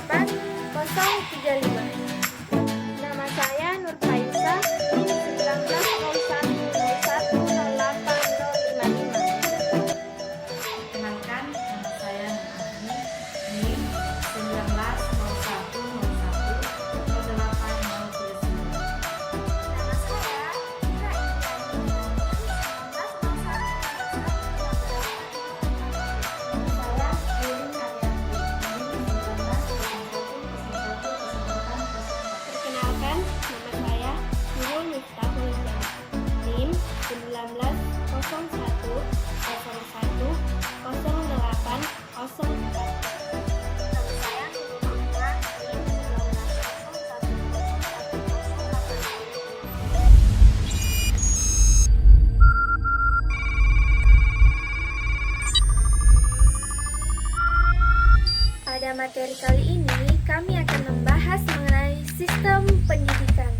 035. Nama saya Nur Faisa, NIM 1901010855. Perkenalkan, nama saya Nur Agni, NIM 1901010839. Nama saya Ira Perkenalkan, nama saya Nurul Miftahul Hidayah, NIM 1901010804. Nama saya Nurul Amira, NIM 1901010855. Pada materi kali ini, kami akan membahas mengenai sistem pendidikan.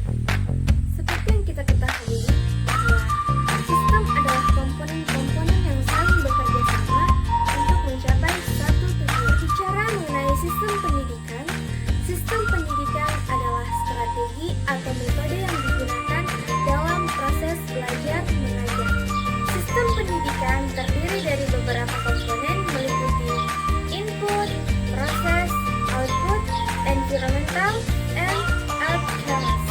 Seperti yang kita ketahui, bahwa sistem adalah komponen-komponen yang saling bekerja sama untuk mencapai satu tujuan. Bicara mengenai sistem pendidikan adalah strategi atau metode yang digunakan dalam proses belajar mengajar. Sistem pendidikan terdiri dari beberapa komponen meliputi input, proses, output, environmental, and outcomes.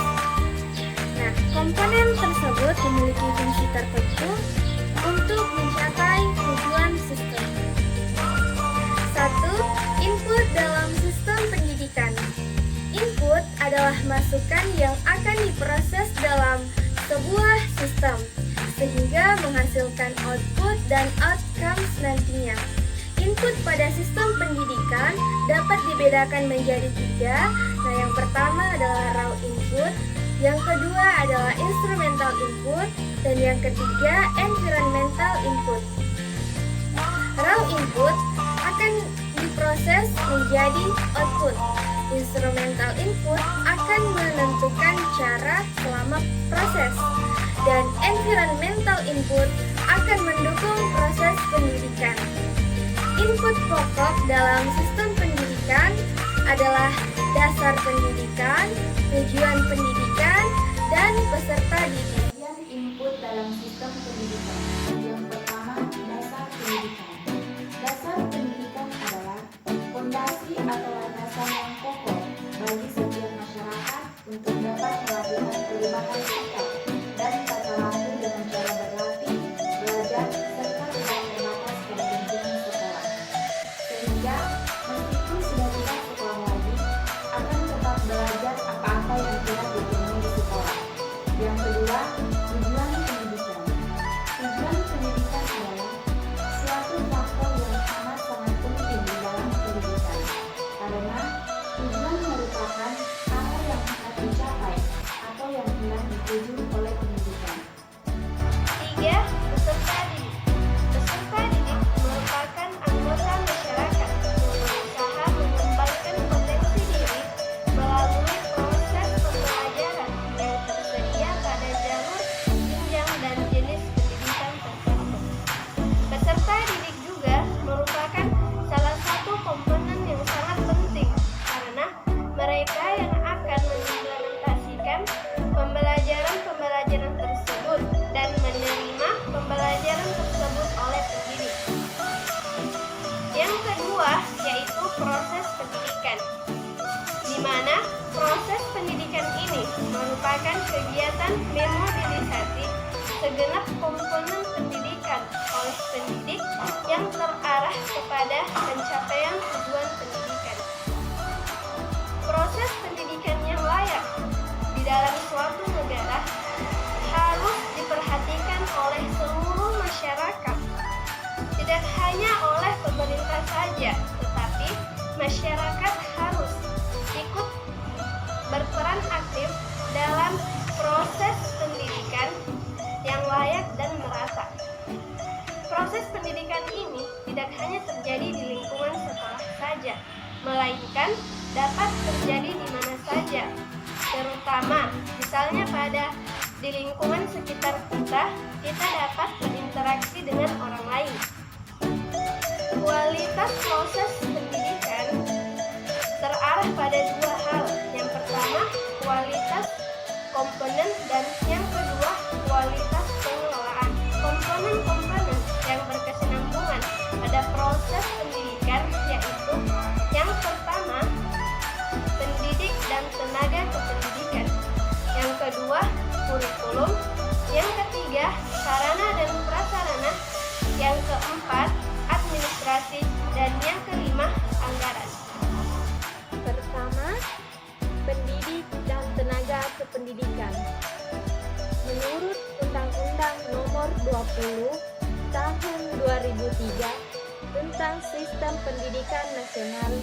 Nah, komponen tersebut memiliki fungsi tertentu untuk mencapai tujuan sistem. 1. Input dalam sistem pendidikan. Input adalah masukan yang akan diproses dalam sebuah sistem, sehingga menghasilkan output dan outcomes nantinya. Input pada sistem pendidikan dapat dibedakan menjadi 3. Nah, yang pertama adalah raw input, yang kedua adalah instrumental input, dan yang ketiga environmental input. Raw input akan diproses menjadi output. Instrumental input akan menentukan cara selama proses, dan environmental input akan mendukung proses pendidikan. Input pokok dalam sistem pendidikan adalah dasar pendidikan, tujuan pendidikan, dan peserta didik. Input dalam sistem pendidikan. Yang pertama, dasar pendidikan. Dasar pendidikan adalah fondasi atau landasan yang kokoh bagi setiap masyarakat untuk dapat melakukan perubahan sikap dan tata laku dengan cara berlatih, belajar, serta tidak terbatas pada lingkungan sekolah. Sehingga meskipun sudah tidak sekolah lagi, akan tetap belajar apa-apa yang tidak ditemui di sekolah. Yang kedua, tujuan pendidikan. Tujuan pendidikan adalah suatu faktor yang sangat-sangat penting di dalam pendidikan, karena tujuan merupakan hal yang hendak dicapai atau yang hendak dituju oleh pendidikan. 3. Peserta didik. Peserta didik merupakan anggota masyarakat yang berusaha mengembangkan potensi diri melalui proses pembelajaran yang tersedia pada jalur, jenjang, dan jenis pendidikan tertentu. Peserta didik juga merupakan salah satu komponen yang sangat penting karena mereka yang akan mengimplementasikan pembelajaran tersebut dan menerima pembelajaran tersebut oleh pendidik. Yang kedua yaitu proses pendidikan, di mana proses pendidikan ini merupakan kegiatan memobilisasi segenap komponen pendidikan oleh pendidik yang terarah kepada pencapaian tujuan pendidikan. Proses pendidikan yang layak di dalam suatu negara harus diperhatikan oleh seluruh masyarakat, tidak hanya oleh pemerintah saja, tetapi masyarakat harus ikut berperan aktif dalam proses pendidikan yang layak dan merata. Proses pendidikan ini tidak hanya terjadi di lingkungan sekolah saja, melainkan dapat terjadi di mana saja, terutama misalnya di lingkungan sekitar kita dapat berinteraksi dengan orang lain. Kualitas proses pendidikan terarah pada dua hal. Yang pertama, kualitas komponen, dan yang kedua, kualitas pengelolaan. Komponen-komponen yang berkesinambungan pada proses pendidikan yaitu yang pertama, pendidik dan tenaga kependidikan. Yang kedua, kurikulum. Yang ketiga, sarana dan prasarana. Yang keempat, administrasi. Dan yang kelima, anggaran. Pertama, pendidik dan tenaga kependidikan. Menurut Undang-Undang Nomor 20 Tahun 2003 tentang Sistem Pendidikan Nasional,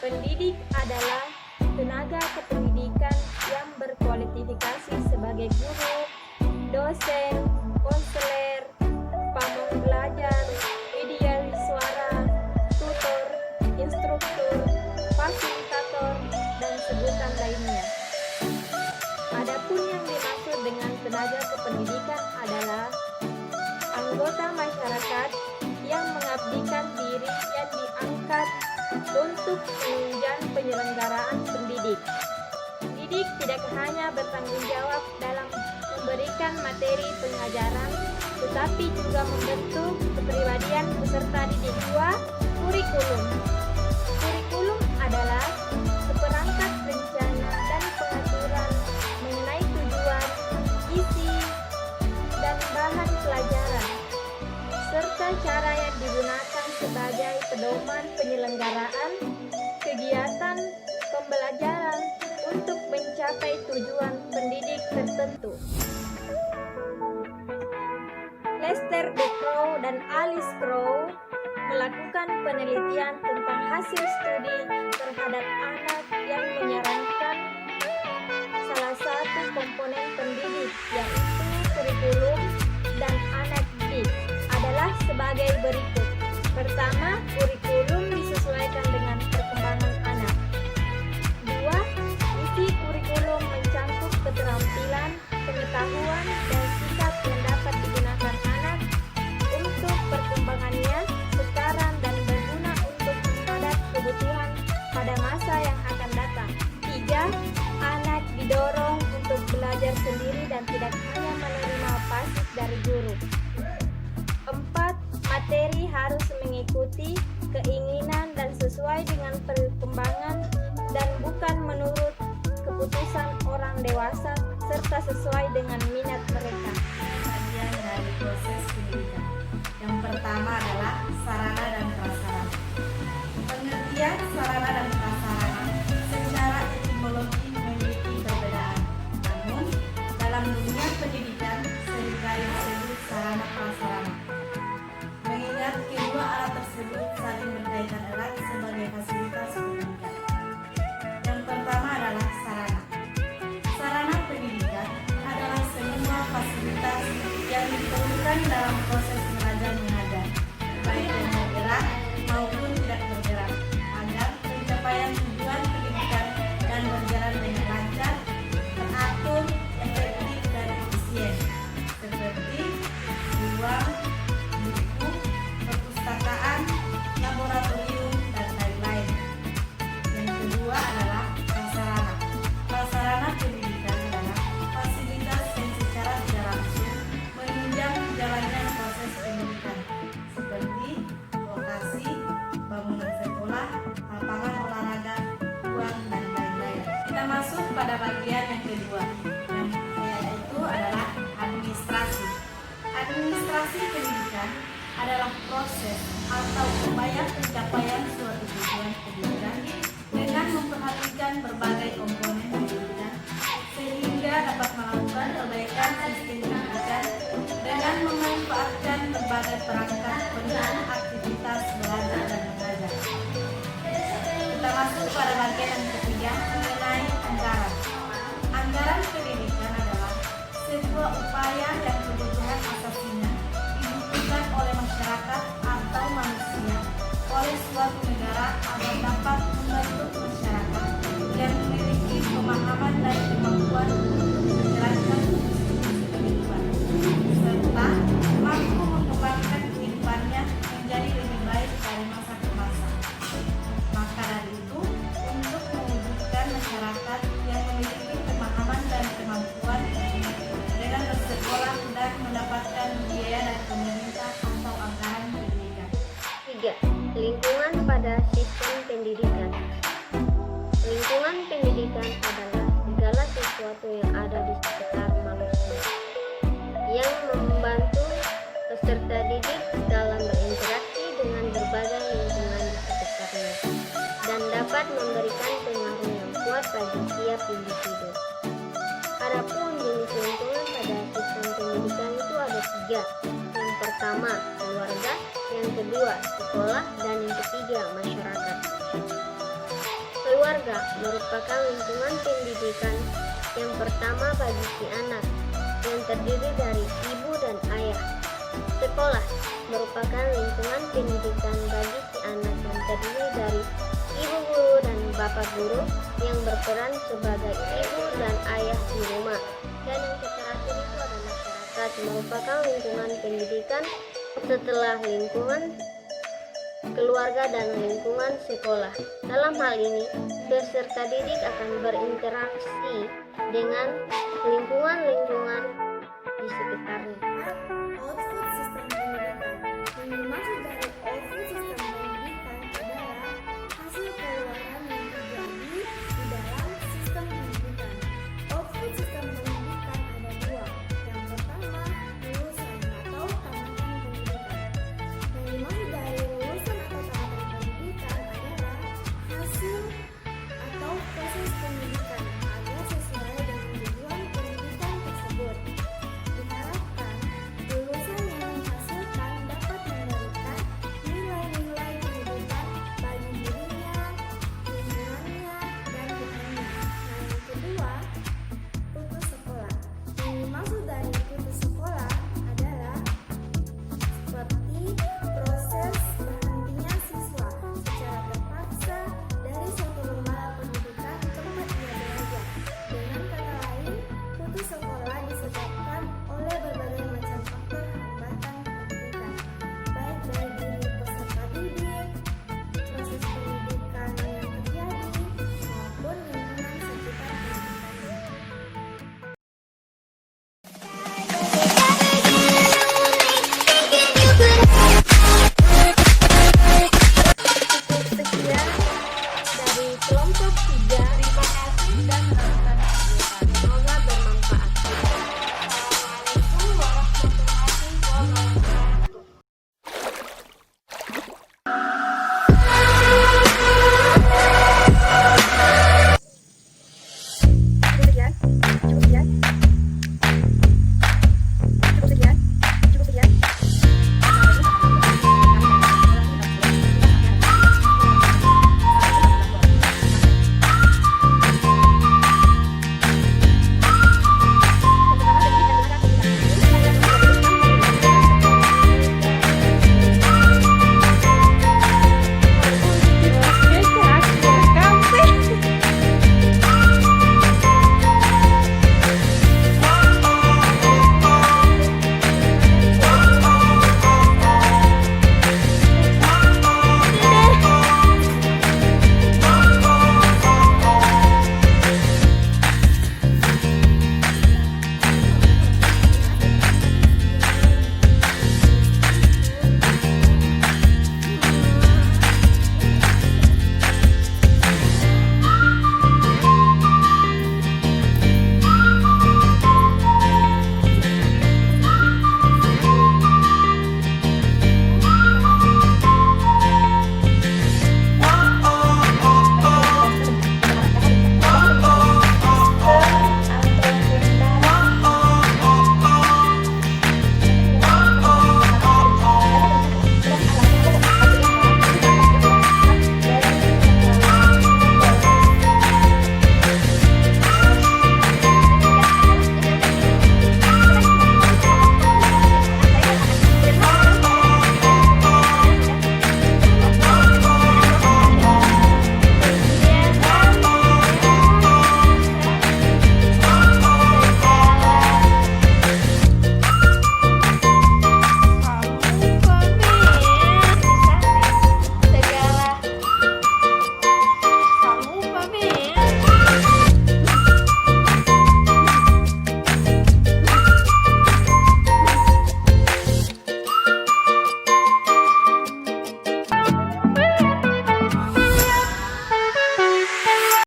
pendidik adalah tenaga kependidikan yang berkualifikasi sebagai guru, dosen, konselor, pamong belajar, idealis suara, tutor, instruktur, fasilitator, dan sebutan lainnya. Adapun yang dimaksud dengan tenaga kependidikan adalah anggota masyarakat yang mengabdikan diri yang diangkat untuk menunjang penyelenggaraan pendidik. Pendidik tidak hanya bertanggung jawab dalam memberikan materi pengajaran, tetapi juga membentuk kepribadian peserta didik. Dua, kurikulum. Kurikulum adalah seperangkat rencana dan pengaturan mengenai tujuan, isi, dan bahan pelajaran, serta cara yang digunakan sebagai pedoman penyelenggaraan kegiatan pembelajaran untuk mencapai tujuan pendidik tertentu. Lester D. Crow dan Alice Crow melakukan penelitian tentang hasil studi terhadap anak yang menyarankan salah satu komponen pendidik, yaitu kurikulum dan anak didik, adalah sebagai berikut. Pertama, kurikulum disesuaikan dengan perkembangan anak. Dua, isi kurikulum mencakup keterampilan, pengetahuan, dan sikap yang dapat digunakan anak untuk perkembangannya sekarang dan berguna untuk menghadap kebutuhan pada masa yang akan datang. Tiga, anak didorong untuk belajar sendiri dan tidak hanya menerima pasif dari guru. Empat, materi harus mengikuti keinginan dan sesuai dengan perkembangan dan bukan menurut keputusan orang dewasa serta sesuai dengan minat mereka. Bagian dari proses pendidikan. Yang pertama adalah sarana dan prasarana. Pengertian sarana dan prasarana secara etimologi memiliki perbedaan. Namun, dalam dunia pendidikan seringkali disebut sarana prasarana. Mengingat kedua alat tersebut saling berkaitan erat sebagai fasilitas pendidikan. Yang pertama adalah sarana. Sarana pendidikan adalah semua fasilitas yang diperlukan dalam proses belajar mengajar, baik yang bergerak maupun tidak bergerak, agar pencapaian tujuan pendidikan dan berjalan dengan lancar, teratur, efektif, dan efisien, seperti ruang, buku, perpustakaan, laboratorium, dan lain-lain. Yang kedua adalah prasarana. Prasarana pendidikan adalah fasilitas yang secara tidak langsung menunjang jalannya proses pendidikan, seperti lokasi, bangunan sekolah, lapangan olahraga, ruang, dan lain-lain. Kita masuk pada bagian yang kedua, yaitu adalah administrasi. Administrasi pendidikan adalah proses atau upaya pencapaian suatu tujuan pendidikan dengan memperhatikan berbagai komponen pendidikan sehingga dapat melakukan perbaikan sistem pendidikan dengan memanfaatkan berbagai perangkat pendukung aktivitas belajar dan mengajar. Kita masuk pada bagian yang ketiga mengenai anggaran. Anggaran pendidikan adalah sebuah upaya yang kebutuhan asasinya dibutuhkan oleh masyarakat atau manusia oleh suatu negara agar dapat membentuk masyarakat yang memiliki pemahaman dan kemampuan untuk menjalankan fungsi kehidupan serta mampu mengembangkan kehidupannya menjadi lebih baik dari masa ke masa. Maka dari itu, untuk mewujudkan masyarakat yang memiliki pemahaman dan kemampuan dengan bersekolah dan mendapatkan biaya dari pemerintah atau anggaran pendidikan. 3. Lingkungan pada sistem pendidikan. Lingkungan pendidikan adalah segala sesuatu yang ada di sekitar manusia yang membantu peserta didik dalam berinteraksi dengan berbagai lingkungan di sekitarnya dan dapat memberikan pengaruh yang kuat bagi tiap individu. Adapun jenis lingkungan pada sistem pendidikan itu ada 3. Yang pertama, keluarga, yang kedua, sekolah, dan yang ketiga, masyarakat. Keluarga merupakan lingkungan pendidikan yang pertama bagi si anak, yang terdiri dari ibu dan ayah. Sekolah merupakan lingkungan pendidikan bagi si anak yang terdiri dari ibu guru dan bapak guru yang berperan sebagai ibu dan ayah di rumah. Dan yang terakhir itu adalah masyarakat, merupakan lingkungan pendidikan setelah lingkungan keluarga dan lingkungan sekolah. Dalam hal ini, peserta didik akan berinteraksi dengan lingkungan-lingkungan di sekitarnya. Output sistem pendidikan. Yang dimaksud dari output sistem pendidikan adalah hasil keluaran yang terjadi di dalam sistem pendidikan. Output sistem pendidikan ada 2. Yang pertama, lulusan atau tamatan pendidikan. Yang dimaksud dari lulusan atau tamatan pendidikan adalah hasil atau proses pendidikan agar sesuai dengan tujuan pendidikan tersebut. Diharapkan lulusan yang dihasilkan dapat memberikan nilai-nilai kehidupan bagi dirinya, lingkungannya, dan Tuhannya. Nah, yang kedua, putus sekolah. Yang dimaksud dari putus sekolah adalah seperti proses berhentinya siswa secara terpaksa dari suatu lembaga pendidikan tempat ia belajar. Dengan kata lain, putus sekolah disebabkan oleh berbagai macam faktor hambatan pendidikan, baik dari diri peserta didik, proses pendidikan yang terjadi, maupun lingkungan sekitar pendidikannya. Sekian dari kelompok 3. Terima kasih dan harapkan